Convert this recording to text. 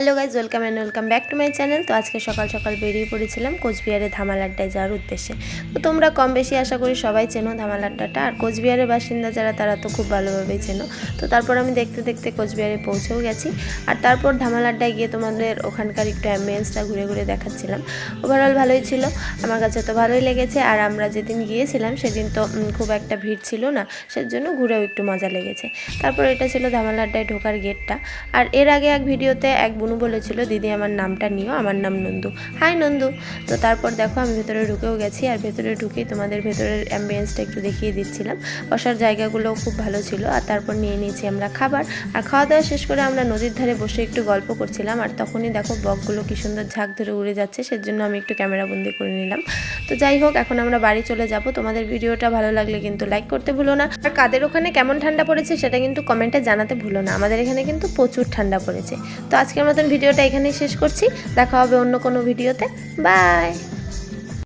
Hello guys, welcome back to my channel. তো আজকে সকাল সকাল বেরিয়ে পড়েছিলাম কোচবিহারে ধামাল আড্ডায় যাওয়ার উদ্দেশ্যে। তো তোমরা কম বেশি আশা করি সবাই চেনো ধামাল আড্ডাটা, আর কোচবিহারের বাসিন্দা যারা তারা তো খুব ভালোভাবেই চেনো। তো তারপর আমি দেখতে দেখতে কোচবিহারে পৌঁছেও গেছি, আর তারপর ধামাল আড্ডায় গিয়ে তোমাদের ওখানকার একটু অ্যাম্বিয়েন্সটা ঘুরে ঘুরে দেখাচ্ছিলাম। ওভারঅল ভালোই ছিল, আমার কাছে তো ভালোই লেগেছে। আর আমরা যেদিন গিয়েছিলাম সেদিন তো খুব একটা ভিড় ছিল না, সেজন্য ঘুরেও একটু মজা লেগেছে। তারপর এটা ছিল ধামাল আড্ডায় ঢোকার গেটটা। আর এর আগে এক ভিডিওতে এক বুনু বলেছিল, দিদি আমার নামটা নিও, আমার নাম নন্দু। হাই নন্দু। তো তারপর দেখো আমি ভেতরে ঢুকেও গেছি, আর ভেতরে ঢুকেই তোমাদের ভেতরের অ্যাম্বিয়েন্সটা একটু দেখিয়ে দিচ্ছিলাম। বসার জায়গাগুলোও খুব ভালো ছিল। আর তারপর নিয়ে নিয়েছি আমরা খাবার, আর খাওয়া দাওয়া শেষ করে আমরা নদীর ধারে বসে একটু গল্প করছিলাম। আর তখনই দেখো বকগুলো কি সুন্দর ঝাঁক ধরে উড়ে যাচ্ছে, সেজন্য আমি একটু ক্যামেরা বন্দি করে নিলাম। তো যাই হোক, এখন আমরা বাড়ি চলে যাব। তোমাদের ভিডিওটা ভালো লাগলে কিন্তু লাইক করতে ভুলো না, আর কাদের ওখানে কেমন ঠান্ডা পড়েছে সেটা কিন্তু কমেন্টে জানাতে ভুলো না। আমাদের এখানে কিন্তু প্রচুর ঠান্ডা পড়েছে। তো আজকের মতন ভিডিওটা এখানেই শেষ করছি, দেখা হবে অন্য কোনো ভিডিওতে। বাই।